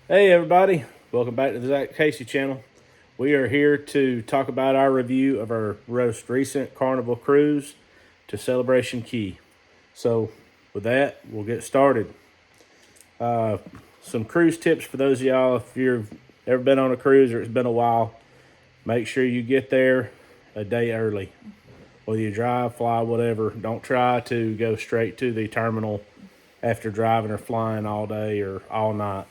Hey everybody, welcome back to the Zach Casey channel. We are here to talk about our review of our most recent Carnival cruise to Celebration Key. So with that, we'll get started. Some cruise tips for those of y'all, if you've ever been on a cruise or it's been a while, make sure you get there a day early. Whether you drive, fly, whatever, don't try to go straight to the terminal after driving or flying all day or all night.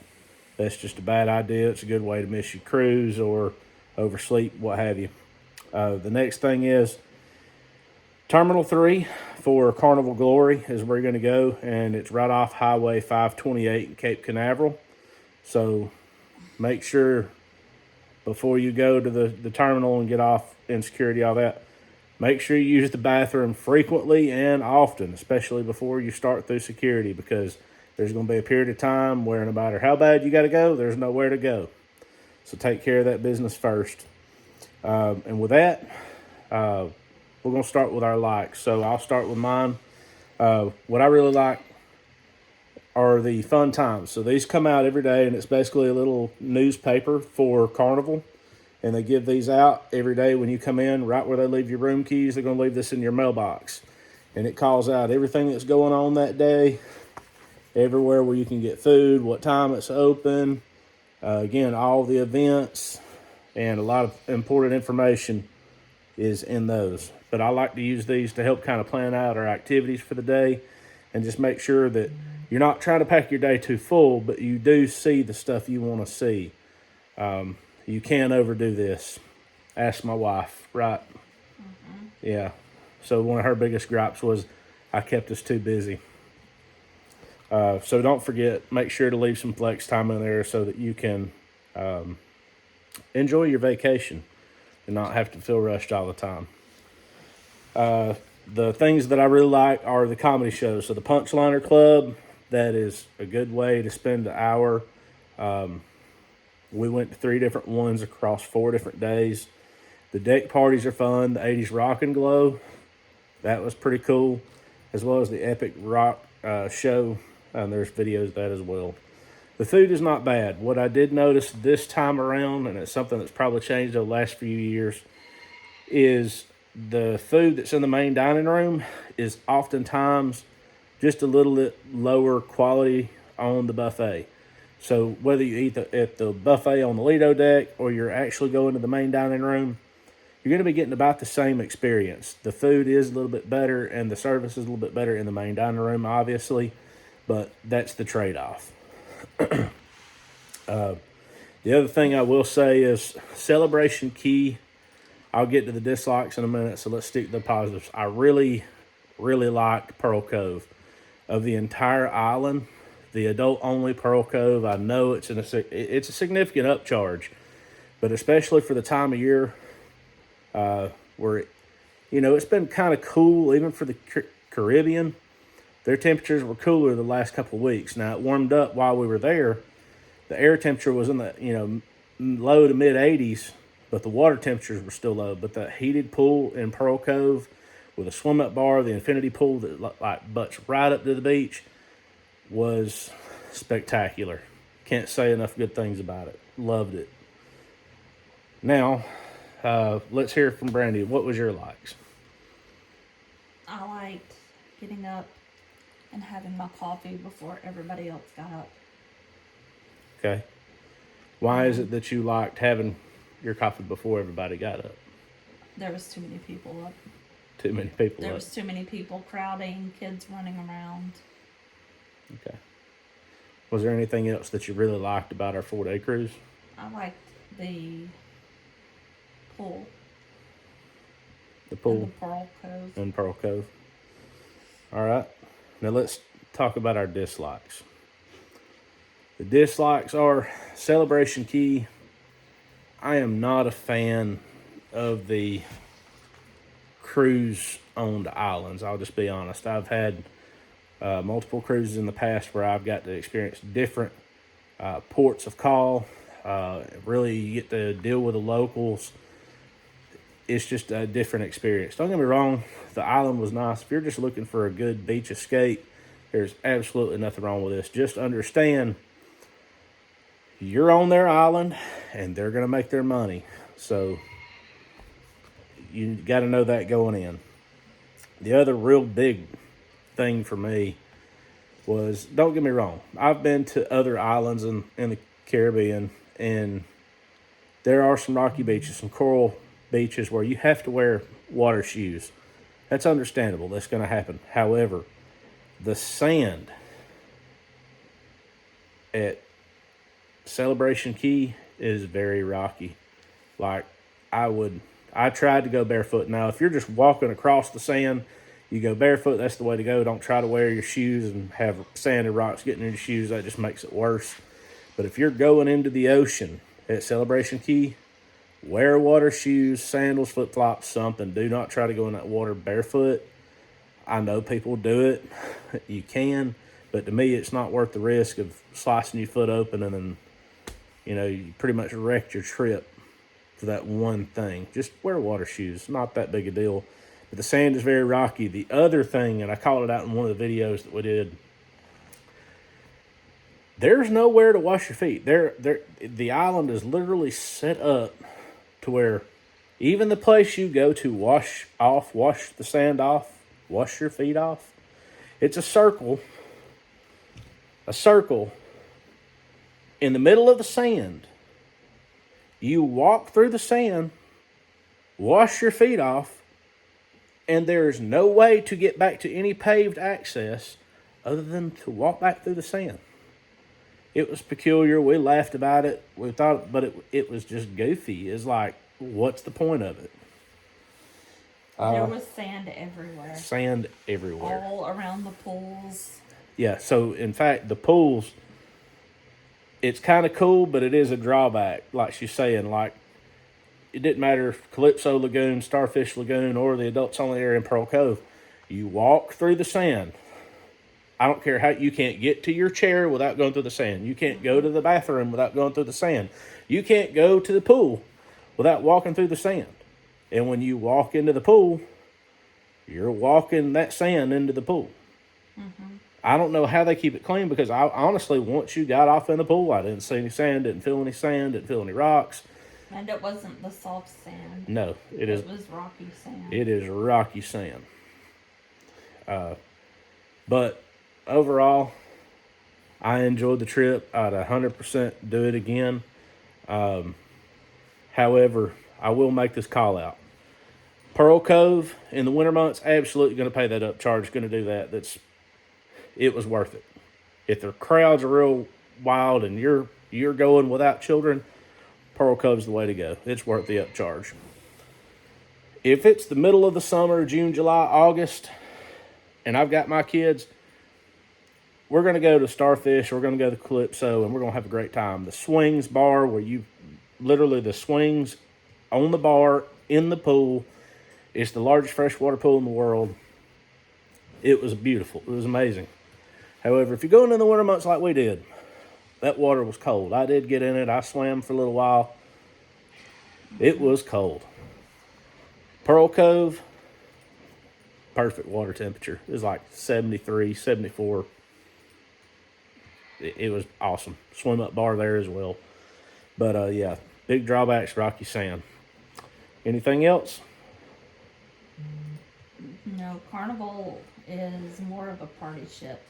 That's just a bad idea. It's a good way to miss your cruise or oversleep, what have you. The next thing is Terminal 3 for Carnival Glory is where you're going to go, and it's right off Highway 528 in Cape Canaveral. So make sure before you go to the terminal and get off in security, all that, make sure you use the bathroom frequently and often, especially before you start through security, because there's going to be a period of time where no matter how bad you got to go, there's nowhere to go. So take care of that business first. And with that, we're going to start with our likes. So I'll start with mine. What I really like are the fun times. So these come out every day, and it's basically a little newspaper for Carnival. And they give these out every day when you come in, right where they leave your room keys. They're going to leave this in your mailbox. And it calls out everything that's going on that day, everywhere where you can get food, what time it's open, again, all the events, and a lot of important information is in those. But I like to use these to help kind of plan out our activities for the day and just make sure that you're not trying to pack your day too full, but you do see the stuff you want to see. You can't overdo this. Ask my wife, right? Yeah. So one of her biggest gripes was I kept us too busy. So don't forget, make sure to leave some flex time in there so that you can enjoy your vacation and not have to feel rushed all the time. The things that I really like are the comedy shows. So the Punchliner Club, that is a good way to spend an hour. We went to 3 different ones across 4 different days. The deck parties are fun. The 80s Rock and Glow, that was pretty cool, as well as the Epic Rock show. There's videos of that as well. The food is not bad. What I did notice this time around, and it's something that's probably changed over the last few years, is the food that's in the main dining room is oftentimes just a little bit lower quality on the buffet. So whether you eat at the buffet on the Lido deck or you're actually going to the main dining room, you're going to be getting about the same experience. The food is a little bit better and the service is a little bit better in the main dining room, obviously, but that's the trade-off. The other thing I will say is Celebration Key. I'll get to the dislikes in a minute, so let's stick to the positives. I really, really liked Pearl Cove. Of the entire island, the adult-only Pearl Cove, I know it's a significant upcharge, but especially for the time of year where, it's been kind of cool, even for the Caribbean. Their temperatures were cooler the last couple of weeks. Now, it warmed up while we were there. The air temperature was in the, low to mid 80s, but the water temperatures were still low. But the heated pool in Pearl Cove with a swim-up bar, the infinity pool that butts right up to the beach, was spectacular. Can't say enough good things about it. Loved it. Now, let's hear from Brandy. What was your likes? I liked getting up and having my coffee before everybody else got up. Okay. Why is it that you liked having your coffee before everybody got up? There was too many people up. Too many people There up. was too many people crowding, kids running around. Okay. Was there anything else that you really liked about our 4-day cruise? I liked the pool. The pool And the Pearl Cove. and Pearl Cove. All right. Now let's talk about our dislikes. The dislikes are Celebration Key. I am not a fan of the cruise-owned islands. I'll just be honest. I've had multiple cruises in the past where I've got to experience different ports of call. Really get to deal with the locals. It's just a different experience. Don't get me wrong, the island was nice. If you're just looking for a good beach escape, there's absolutely nothing wrong with this. Just understand You're on their island, and they're going to make their money. So you got to know that going in. The other real big thing for me was, don't get me wrong, I've been to other islands in the Caribbean, and there are some rocky beaches, some coral beaches where you have to wear water shoes. That's understandable. That's going to happen. However, the sand at Celebration Key is very rocky. Like, I tried to go barefoot. Now, if you're just walking across the sand, you go barefoot. That's the way to go. Don't try to wear your shoes and have sand and rocks getting in your shoes. That just makes it worse. But if you're going into the ocean at Celebration Key, wear water shoes, sandals, flip flops, something. Do not try to go in that water barefoot. I know people do it. You can, but to me, it's not worth the risk of slicing your foot open and then, you pretty much wrecked your trip for that one thing. Just wear water shoes. Not that big a deal. But the sand is very rocky. The other thing, and I called it out in one of the videos that we did, there's nowhere to wash your feet. The island is literally set up to where even the place you go to wash the sand off, wash your feet off, it's a circle in the middle of the sand. You walk through the sand, wash your feet off, and there's no way to get back to any paved access other than to walk back through the sand. It was peculiar. We laughed about it. We thought, but it was just goofy. It's like, what's the point of it? There was sand everywhere. Sand everywhere. All around the pools. Yeah, so in fact, the pools, it's kind of cool, but it is a drawback. Like she's saying, like, it didn't matter if Calypso Lagoon, Starfish Lagoon, or the adults only area in Pearl Cove. You walk through the sand. I don't care how, you can't get to your chair without going through the sand. You can't go to the bathroom without going through the sand. You can't go to the pool without walking through the sand. And when you walk into the pool, you're walking that sand into the pool. Mm-hmm. I don't know how they keep it clean, because I honestly, once you got off in the pool, I didn't see any sand, didn't feel any sand, didn't feel any rocks. And it wasn't the soft sand. No, it was rocky sand. It is rocky sand. But overall, I enjoyed the trip. I'd 100% do it again. However, I will make this call out. Pearl Cove in the winter months, absolutely going to pay that upcharge. Going to do that. It was worth it. If the crowds are real wild and you're going without children, Pearl Cove's the way to go. It's worth the upcharge. If it's the middle of the summer, June, July, August, and I've got my kids, we're going to go to Starfish, we're going to go to Calypso, and we're going to have a great time. The swings bar, where the swings on the bar in the pool, it's the largest freshwater pool in the world. It was beautiful. It was amazing. However, if you're going in the winter months like we did, that water was cold. I did get in it. I swam for a little while. It was cold. Pearl Cove, perfect water temperature. It was like 73, 74. It was awesome. Swim up bar there as well. But yeah, big drawbacks, rocky sand. Anything else? No, Carnival is more of a party ship.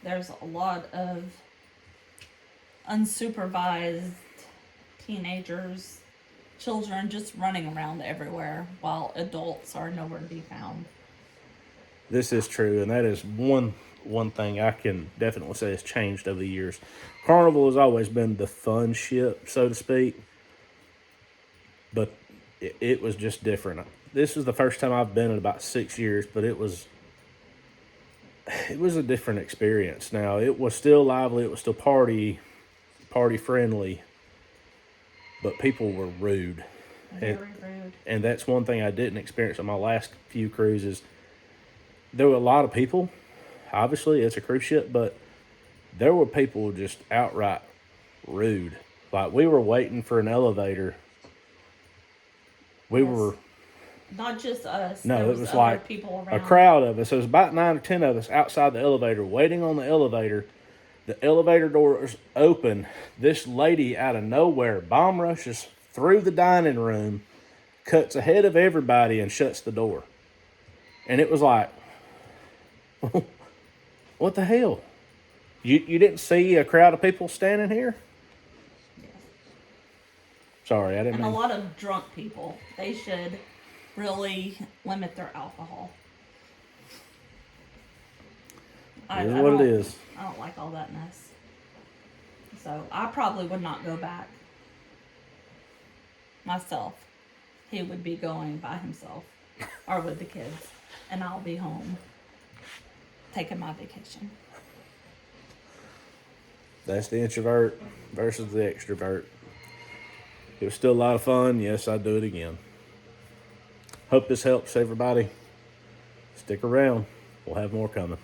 There's a lot of unsupervised teenagers, children just running around everywhere, while adults are nowhere to be found. This is true, and that is one thing I can definitely say has changed over the years. Carnival has always been the fun ship, so to speak, but it was just different. This is the first time I've been in about 6 years, but it was a different experience. Now, it was still lively, it was still party friendly, but people were rude. Very rude. And that's one thing I didn't experience on my last few cruises. There were a lot of people. Obviously, it's a cruise ship, but there were people just outright rude. Like, we were waiting for an elevator. We were... Not just us. No, there it was other like people around. a crowd of us. There was about 9 or 10 of us outside the elevator, waiting on the elevator The elevator doors open. This lady out of nowhere bomb rushes through the dining room, cuts ahead of everybody, and shuts the door. And it was like, what the hell? You didn't see a crowd of people standing here? Yes. Sorry, I didn't And a mean. lot of drunk people. They should really limit their alcohol. It is what it is. I don't like all that mess. So I probably would not go back myself. He would be going by himself or with the kids, and I'll be home taking my vacation. That's the introvert versus the extrovert. It was still a lot of fun. Yes, I'd do it again. Hope this helps everybody. Stick around. We'll have more coming.